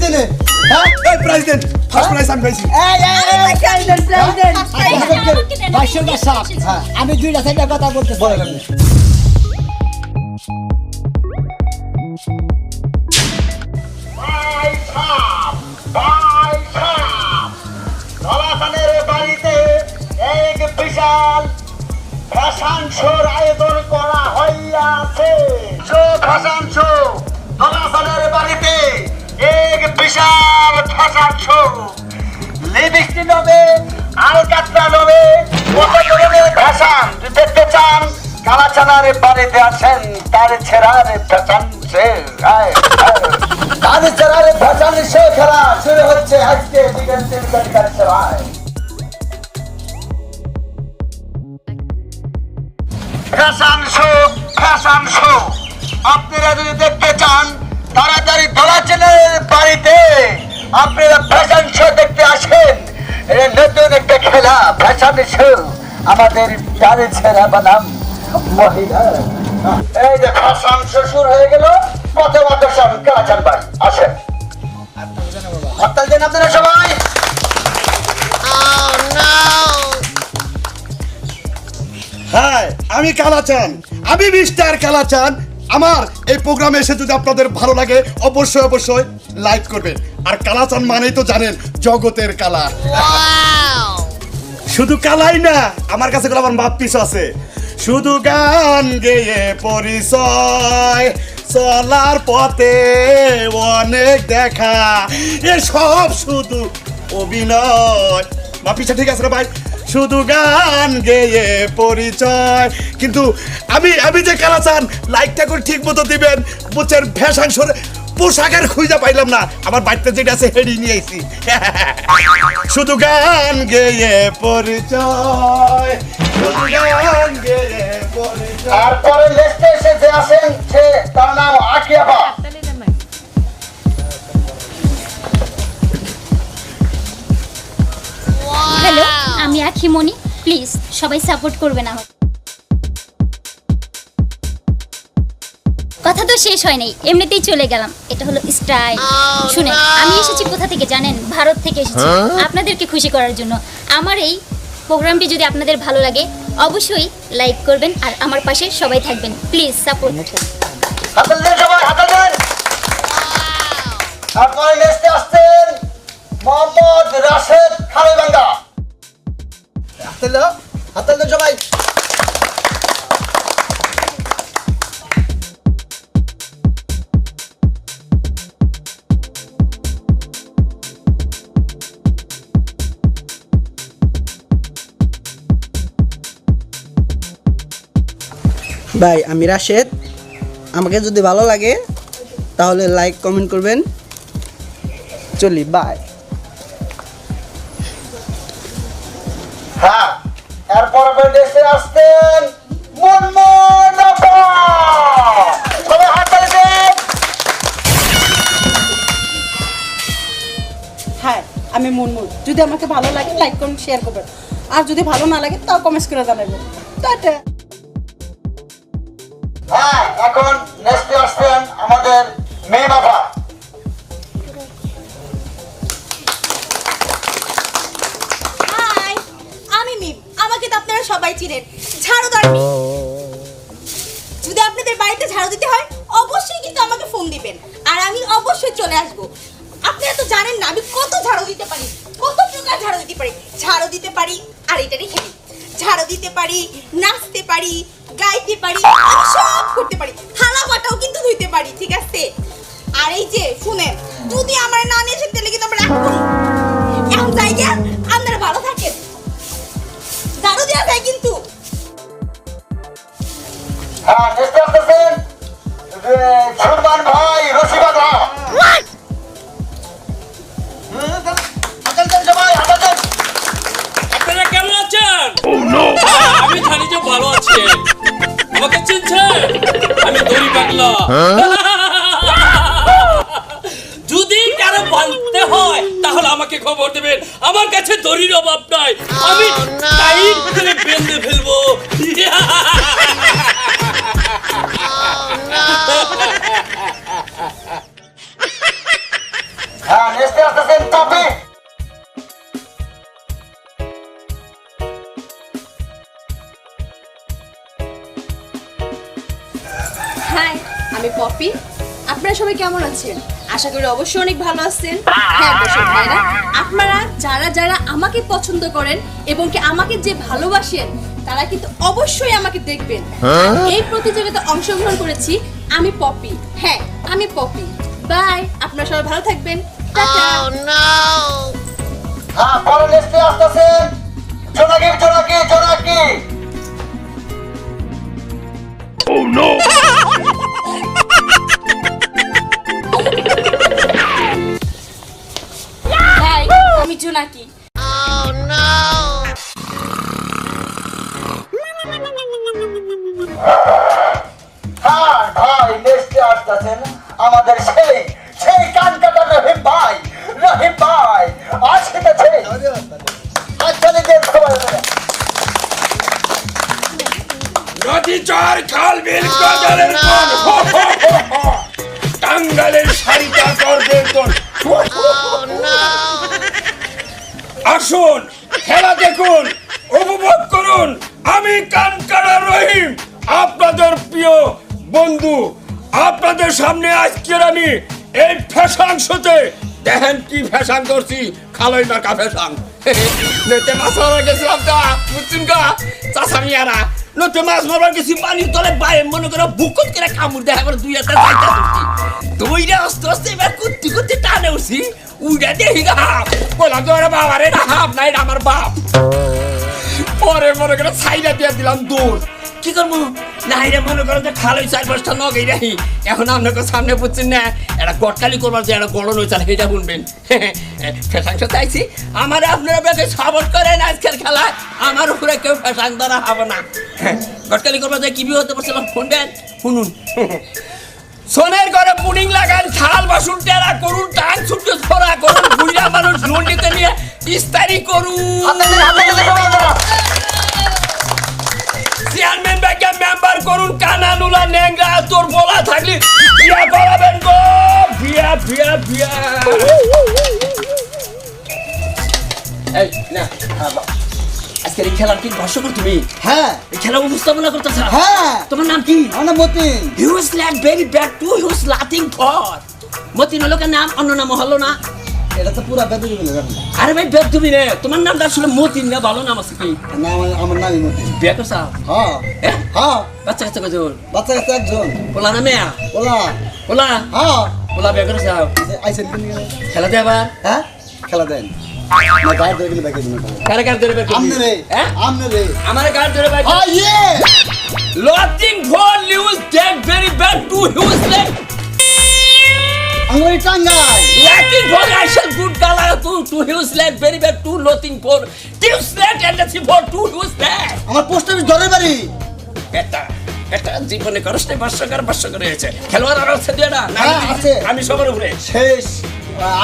দিনে হ্যাঁ এই প্রেসিডেন্ট ফার্স্ট প্রাইজ আমি পাইছি বাইশের বাসা আমি দুইটা থেকে কথা বলতে বলেন আপনি ধলাখানের বাড়িতে এক বিশাল ফ্যাশন শোর আয়োজন করা হইয়াছে। ফ্যাশন শো ধলাখানের বাড়িতে এক বিশাল ফ্যাশন শো। লিপস্টিক হবে, আলকাতরা হবে, কত ধরনের ফ্যাশন দেখতে চান? কালাচানার বাড়িতে আছেন তার ছেড়ার ফ্যাশন শো। তার ছেড়ার ফ্যাশন শো খেলা শুরু হচ্ছে আজকে দিগন্তের মেডিকেল সেবায়। ফ্যাশন শো আপনারা যদি দেখতে চান তাড়াতাড়ি ধলাচানের বাড়িতে আপনারা ফ্যাশন শো দেখতে আসেন। এটা নতুন একটা খেলা ফ্যাশন শো। আমাদের তারে ছেড়া বানাম মহিলা। এই যে ফ্যাশন শো শুরু হয়ে গেল। প্রথম আকর্ষণ কালাচান বাড়ি আসেন। হাততালি দেন আপনারা সবাই। হ্যাঁ আমি কালাচান, আমি মিস্টার কালাচান। আমার এই প্রোগ্রামে এসে যদি আপনাদের ভালো লাগে অবশ্যই অবশ্যই লাইক করবেন। আর কালাচান মানেই তো জানেন জগতের কালা। শুধু কালাই না, আমার কাছে আমার মাপ পিছু আছে। শুধু গান গেয়ে পরিচয়, চলার পথে অনেক দেখা, এসব শুধু অভিনয়। মাপ পিছা ঠিক আছে রে ভাই? শুধু গান গেয়ে পরিচয়। কিন্তু আমি যে কালাচান লাইকটা করে ঠিক মতো দিবেন বুঝছেন। ফ্যাশন শোরে পোশাকের খুঁজে পাইলাম না, আমার বাড়িতে যেটা আছে হেডি নিয়ে আইছি। শুধু গান গেয়ে পরিচয়, শুধু গান গেয়ে পরিচয়। তারপরে লিস্টে এসে আসেন সে তার নাম আকিয়াবা। হ্যালো, আমি আখিমণি। প্লিজ সবাই সাপোর্ট করবে না। কথা তো শেষ হয় নাই, এমনিতেই চলে গেলাম। এটা হলো স্টাইল। শুনেন, আমি এসেছি কোথা থেকে জানেন? ভারত থেকে এসেছি আপনাদেরকে খুশি করার জন্য। আমার এই প্রোগ্রামটি যদি আপনাদের ভালো লাগে অবশ্যই লাইক করবেন আর আমার পাশে সবাই থাকবেন। Please support. হাতল দেন সবাই, হাতল দেন। তারপরে লিস্টে আসছেন মোহাম্মদ রাশেদ খালিবাঙ্গা। হাততালি দেন সবাই। ভাই আমি রাশেদ, আমাকে যদি ভালো লাগে তাহলে লাইক কমেন্ট করবেন। চলি, বাই। হ্যাঁ, এরপরে লিস্টে আসছেন মুনমুন আপা। সবাই হাততালি দেন। হ্যাঁ, আমি মুনমুন। যদি আমাকে ভালো লাগে লাইক করুন, শেয়ার করবেন। আর যদি ভালো না লাগে তাও কমেন্টস করে জানাবেন। টাটা। হ্যাঁ, এখন লিস্টে আসছেন আমাদের মেয়ে বাবা। হাই, আমি মিম। আমাকে তো আপনারা সবাই চিনেন, ঝাড়ুদার মিম। যদি আপনাদের বাড়িতে ঝাড়ু দিতে হয় অবশ্যই কিন্তু আমাকে ফোন দিবেন আর আমি অবশ্যই চলে আসব। আপনারা তো জানেন না আমি কত ঝাড়ু দিতে পারি, কত প্রকার ঝাড়ু দিতে পারি। ঝাড়ু দিতে পারি, আর এটা রেখে দিই, ঝাড়ু দিতে পারি, নাচতে পারি, গাইতে পারি, আমি সব করতে পারি। থালা বাটাও কিন্তু ধুইতে পারি, ঠিক আছে? আর এই যে শুনেন, যদি আমার না নিয়ে এসেন তাহলে কিন্তু আমরা এখন জায়গা আপনারা ভালো থাকেন। ঝাড়ু দেওয়া যায় কিন্তু। হ্যাঁ, লিস্টে আসতেছেন সুরমান ভাই রশিবাদা। হাততালি দেন সবাই, হাততালি দেন। আপনারা কেমন আছেন? আমি জানি যে ভালো আছেন। আমাকে চিনছেন? আমি দড়ি পাগলা। যদি কারো বলতে হয় তাহলে আমাকে খবর দেবেন। আমার কাছে দড়ির অভাব নাই, আমি টাইট করে বেঁধে ফেলবো। হাই, আমি পপি। আপনারা সবাই কেমন আছেন? আশা করি অবশ্যই অনেক ভালো আছেন। হ্যাঁ দর্শক ভাইরা, আপনারা যারা যারা আমাকে পছন্দ করেন এবং কি আমাকে যে ভালোবাসেন তারা কিন্তু অবশ্যই আমাকে দেখবেন। এই প্রতিযোগিতায় অংশগ্রহণ করেছি আমি পপি। হ্যাঁ, আমি পপি। বাই, আপনারা সবাই ভালো থাকবেন। টাটা। হ্যাঁ, পরের লিস্টে আসতেছেন জোনাকি জোনাকি জোনাকি। হাই, আমি জোনাকি। হ্যাঁ ভাই, লিস্টে আসতেছেন আমাদের সেই সেই কান কাটা রহিম ভাই। রহিম ভাই আসতেছে। আচ্ছা নিজের সবাই নদী চর খাল বিল গজালের পর টাঙ্গালের শাড়িটা করবে তোর। আসুন খেলা দেখুন, উপভোগ করুন। আমি কানকাটা রহিম, আপনাদের প্রিয় বন্ধু। আপনাদের সামনে আজকের আমি এই ফ্যাশন শোতে দেখেন কি ফ্যাশন করছি। খালই মার্কা ফ্যাশন। নইতে মাছ মারা গেছিলাম তা বুঝছেন কা চাষামিয়ারা। নতে মাছ মারবার গেছি পানির তলে বাইরে মনে করো বুকুত করে কামড় দেখা করে দুই হাতে চাইটা ধরছি। দুইটা আস্তে আস্তে এবার কুত্তি কুত্তি টানে উঠছি। উইটা দেখি হাফ বললাম তো বাবা রে না হাফ নাই আমার বাপ। পরে মনে করে ছাইটা দিয়ে দিলাম দৌড়। কি করবো না রে মনে করো যে খালই 4-5টা নগেই রাখি। এখন আপনাকে সামনে বুঝছেন না একটা গটকালি করবার যে একটা গড়ন হয়েছে সেটা শুনবেন। ফ্যাশন শো চাইছি আমার আপনারা বেশি সাপোর্ট করেন আজকের খেলায়। আমার উপরে কেউ ফ্যাশন ধরা হবে না। গটকালি করবার যে কি হতে পারছিলাম শুনবেন, শুনুন। সোনের ঘরে পুডিং লাগান, থাল বাসন টেরা করুন, টান ছুটে ছড়া করুন, বুড়িয়া মানুষ লন্ডিতে নিয়ে ইস্তারি করুন। চেয়ারম্যান ব্যাংকে মেম্বার করুন, কানা নুলা ন্যাংরা তোর বলা থাকলে বিয়া করাবেন গো। বিয়া বিয়া বিয়া। এই না আজকের এই খেলার কি দর্শক তুমি? হ্যাঁ এই খেলা উপস্থাপনা করতেছ? হ্যাঁ। তোমার নাম কি? আমার নাম Matin. Huge lack very bad to huge lathing for. Matin হলো কেন নাম, অন্য নাম হলো না? এটা তো পুরা বেদুরি বলে জানি না। আরে ভাই বেদ তুমি রে, তোমার নামটা আসলে মতিন না, ভালো নাম আছে কি? না, আমার নামই মতিন। বিয়ে করছা? হ্যাঁ হ্যাঁ হ্যাঁ। বাচ্চা কাচ্চা কজন? বাচ্চা কাচ্চা একজন। পোলা না মেয়া? ওলা। পোলা হ্যাঁ। পোলা বিয়ে করছা? আইসেন কিনে গেলে। খেলা দে আবার। হ্যাঁ খেলা দেন না, গায়ে ধরে গেলে ব্যাগে দিন। কারে কার ধরে বের করবি? আমনে রে। হ্যাঁ আমনে রে। আমার গার ধরে বের হ্যাঁ ইয়ে। Lathing for huge lack very bad to huge lack আমার টাঙ্গাই। Latin for action good color to use like very bad to nothing for use that and nothing for to use that. আমার পোস্ট অফিস ঘরের বাড়ি। এটা জীবনে করতে 500 করে হয়েছে। খেলোয়াড় আর আছে দিয়ে না? হ্যাঁ, আছে। আমি সবার উপরে। শেষ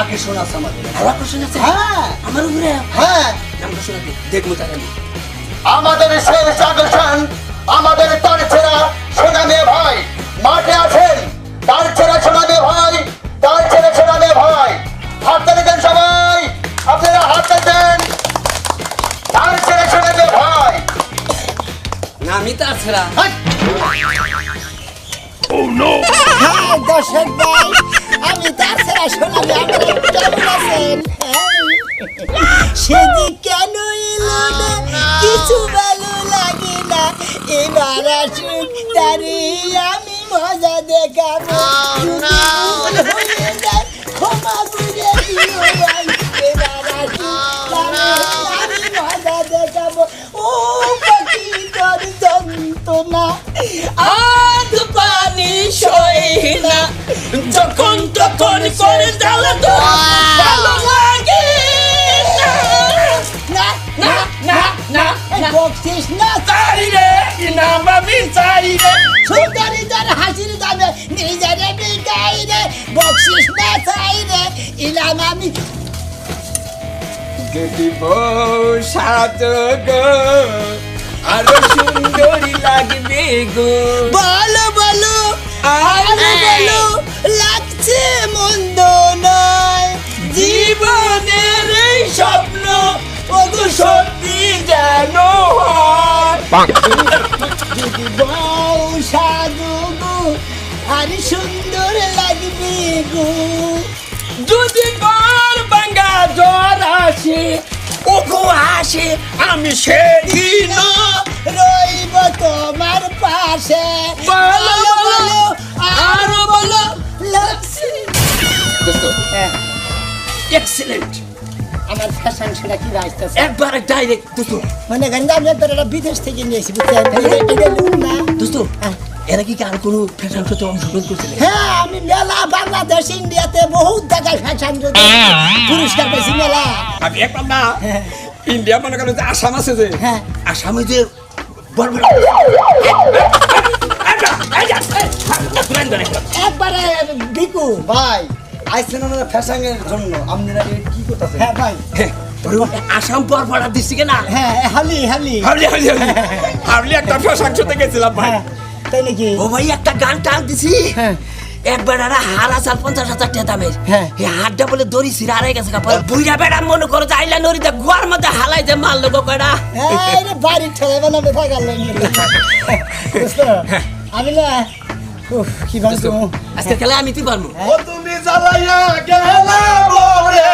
আগে শোনা আছে আমার। আমার প্রশ্ন আছে? হ্যাঁ আমার উপরে? হ্যাঁ। নামটা শোনাতে দেখবো তার আমি। আমাদের শেষ আকর্ষণ আমাদের তার ছেড়া সোনা মেয়ে ভাই মাঠে আছেন। তার ছেড়া সোনা মেয়ে ভাই, তার ছেড়া সোনা মেয়ে ভাই। হাত তালি দেন সবাই, আপনারা হাত তালি দেন। তার ছেড়া সোনা মেয়ে ভাই। না আমি তার ছেড়া। হ্যাঁ দর্শক ভাই, আমি তার ছেড়া শোনাবি। আপনারা কেমন আছেন? সেদিক কেন এলো না, কিছু ভালো লাগে না। এবার আসুন তারে আমি মজা দেখাবো। যদি ভুল হয়ে যায় ক্ষমা করে দিও ভাই। এবার আসুন তারে আমি মজা দেখাবো। ও পাখি তোর যন্ত্রণা আজ পানি সই না, যখন তখন করে জ্বালা তো ভালো লাগে না। না না না না বকছিস না। চাই রে ইনাম আমি চাই রে। সুন্দরী যার হাসির দামে নিজের বিকাই রে। বকছিস না চাই রে ইলাম আমি। যদি বউ সাজো গো আরো সুন্দরী লাগবে গো। বলো বলো আর বলো, লাগছে মন্দ নয়। জীবনের এই স্বপ্ন ওগো সত্যি যেন হয়। যদি বউ সাধু গো আর সুন্দর লাগবে গো যদি ঘর ভাঙ্গা জ্বর আসে ওগো আসে আমি সেদিন রইব তোমার পাশে বলো, বলো, আরো বলো। লাগছে এক্সিলেন্ট আমার ফ্যাশন সেটা কি রাখতেছে একবার ডাইরেক্ট দোস্ত মানে গান্ধা আমি একবার এটা বিদেশ থেকে নিয়েছি বুঝছেন এটা লুন না দোস্ত এরা কি আর কোনো ফ্যাশন শোতে অংশগ্রহণ করছিল হ্যাঁ আমি মেলা বাংলাদেশ ইন্ডিয়াতে বহুত জায়গায় ফ্যাশন পুরস্কার পেয়েছি মেলা আমি একবার না ইন্ডিয়া মনে করেন যে আসাম আছে যে হ্যাঁ। আসামে যে বড় বড় একবারে বিকু ভাই আইসেন আমরা ফ্যাশনের জন্য আপনারা কি করতেছেন? হ্যাঁ ভাই আসাম পর পড়া দিচ্ছি না হ্যাঁ হালি হালি হারলি একটা ফ্যাশন শোতে গেছিলাম ভাই হ্যাঁ, তাই নাকি ও ভাই একটা গান টান দিছি হ্যাঁ। একবার আর হার আসাল 50,000 টাকা দামের হ্যাঁ। এই হারটা বলে দড়ি ছিঁড়ে আড়াই গেছে কাপড় বুইরা বেড়া মনে করো যে আইলা নরিতে গোয়ার মধ্যে হালাই যে মারলো গো কয়টা এই রে বাড়ির ঠেলাই বানাবে থাকার লাগে বুঝছো আমি না উফ কি বলছো আজকে খেলা আমি তুই পারবো ও তুমি জ্বালাইয়া গেলা মোরে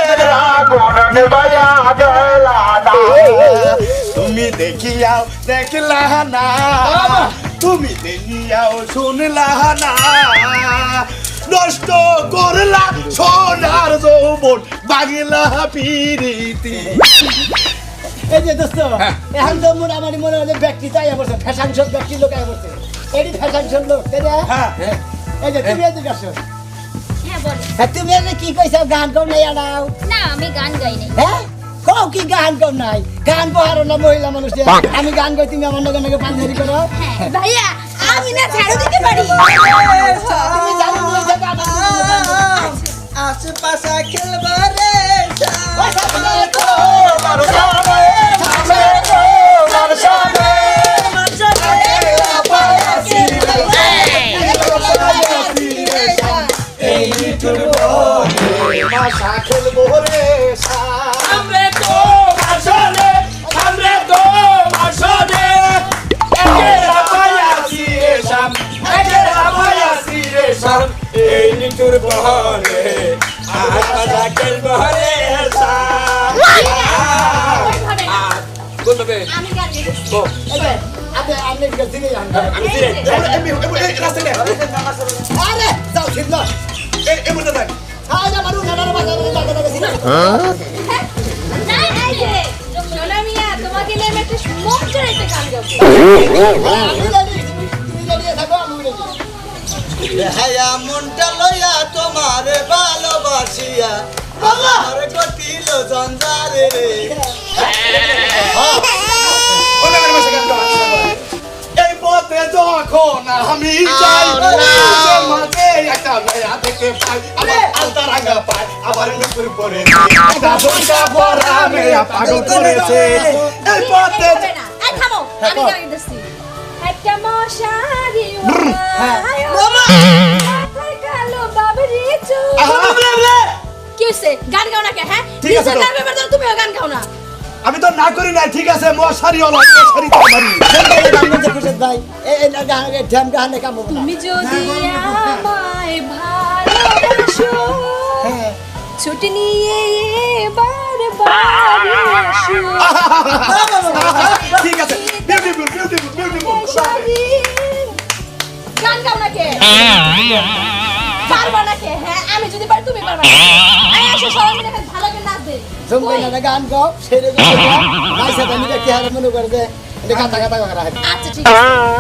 তুমি দেখিয়াও দেখলা না তুমি দেখিয়াও শুনলা না নষ্ট করলা সোনার যৌবন বাগিলা পিরিতি এই যে দোস্ত এখন তো মোটামুটি মনে হয় ব্যক্তি তাই বলছে ফ্যাশন শো ব্যক্তি লোক আয় বলছে এটি ফ্যাশন শো লোক তাই না এই যে তুমি এদিকে আসো হ্যাঁ বলো হ্যাঁ তুমি এনে কি কইছো গান কম নাই আনাও না আমি গান গাই নাই হ্যাঁ কও কি গান কম নাই গান বহারো না মহিলা মানুষ আমি গান গাই তুমি আমার নগে নগে পাঞ্জাবি করো ভাইয়া আমি না ঝাড়ু দিতে পারি তুমি জানো না যে গান আশেপাশে খেলবারে সামনে তো আসলে সামনে তো আসলে একেরা পায়াসি রে শাম একেরা পায়াসি রে শাম এই নিটুর বহরে আশা খেল বহরে শাম কোন তবে আমি গান গাইছি ও আপনি গেছি গে গান আমি দিরে আরে যাও ঠিক না আরে মারু না না বাজা বাজা গেছি না নাই নাই যে সোনা মিয়া তোমাকে নিয়ে আমি একটা মজার একটা গান গাবো আমি জানি তুমি জানিয়ে থাকো আমি জানি হায়া মনটা লইয়া তোমারে ভালোবাসিয়া আমার কটিল জঞ্জারে রে এই পথে যখন আমি যাই মাঝে একটা মেয়া দেখে পাই আমার আলতা রাঙা পাই আবার নুপুর পরে একটা বইটা ভরা মেয়া পাগল করেছে এই পথে হবে না এই থামো আমি গান গাইতেছি একটা মশারি মামা কালো বাবরি চু কি হইছে গান গাও না কে হ্যাঁ ঠিক আছে তো। গান ব্যাপার দাও তুমিও গান গাও না আমি তো না করি না ঠিক আছে মশারি হলো মশারি তো মারি গান গাইতে খুশি ভাই এই না গান ঢ্যাম গান কাম হবে না তুমি যদি আমায় ভালোবাসো ছুটি নিয়ে এবার বাড়ি আসো ঠিক আছে বিউটিফুল বিউটিফুল বিউটিফুল গান গাও না কে পারবা না কে হ্যাঁ আমি যদি পারি তুমি পারবা না এই আসো সবাই মিলে একটা ভালো করে নাচ দে জমবে না গান গাও সেরে গাইছে আমি দেখতে হারে মনে করে দে এটা কথা কথা করা হয় আচ্ছা ঠিক আছে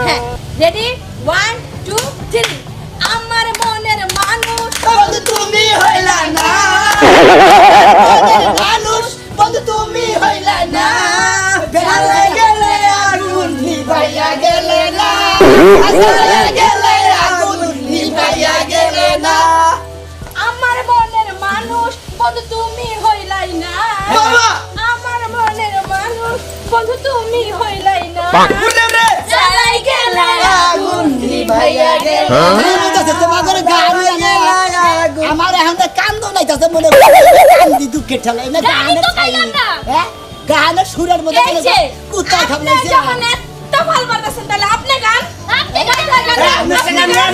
হ্যাঁ রেডি 1 2 3 আমার মনের মানুষ বন্ধু তুমি হইলা না মানুষ বন্ধু তুমি হইলা না বেলা গেলে আগুন নিভাইয়া গেলে না আসলে গেলে আগুন নিভাইয়া গেলে না আমার মনের মানুষ বন্ধু তুমি হইলাই না বাবা! আমার মনের মানুষ বন্ধু তুমি হইলাই না চালাই গেলে আগুন নিভাইয়া গেলে তোমাদের গান আমার এখন কান্দ নাই তাতে মনে কান্দি দুঃখের ঠেলাই না গানই তো গাইলাম না। হ্যাঁ গানের সুরের মধ্যে এই যে কুত্তা আপনি খাবলাইছে যখন এত ভালো পারতেছেন তাহলে আপনি গান আপনি গান আপনি গান।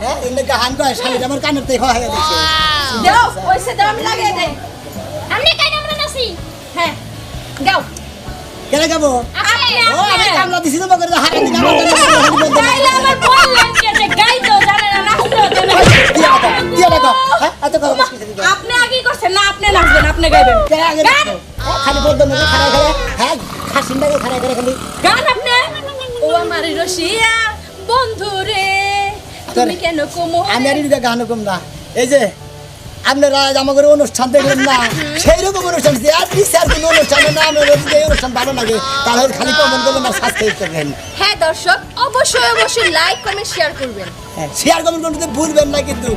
হ্যাঁ এনে গান কয় শাড়িটা আমার কানের থেকে হয়ে গেছে দাও পয়সা দাও আমি লাগিয়ে দেই আপনি কেন আমরা নাচি? হ্যাঁ গাও কেন গাবো আপনি ও আমি কামলা দিছি তো করে হাতে দিকে গাইলে আবার বললেন যে গাইতেও জানে না নাচতেও জানে না। দিয়ে দাও হ্যাঁ এত কথা বলছিস আপনি আগেই করছেন না আপনি নাচবেন আপনি গাইবেন গান খালি বলতো না খাড়া খাড়া হ্যাঁ খাসিনটাকে খাড়া খাড়া খালি গান আপনি ও আমার রসিয়া বন্ধু রে তুমি কেন কোমো আমি আর এটা গান কম না এই যে আপনারা আমাদের অনুষ্ঠান দেখলেন না সেই রকম অনুষ্ঠান আর বিচার কোনো অনুষ্ঠানে না আমরা যদি এই অনুষ্ঠান ভালো লাগে তাহলে খালি কমেন্ট করবেন আর সাবস্ক্রাইব করবেন হ্যাঁ দর্শক অবশ্যই অবশ্যই লাইক কমেন্ট শেয়ার করবেন হ্যাঁ শেয়ার কমেন্ট করতে ভুলবেন না কিন্তু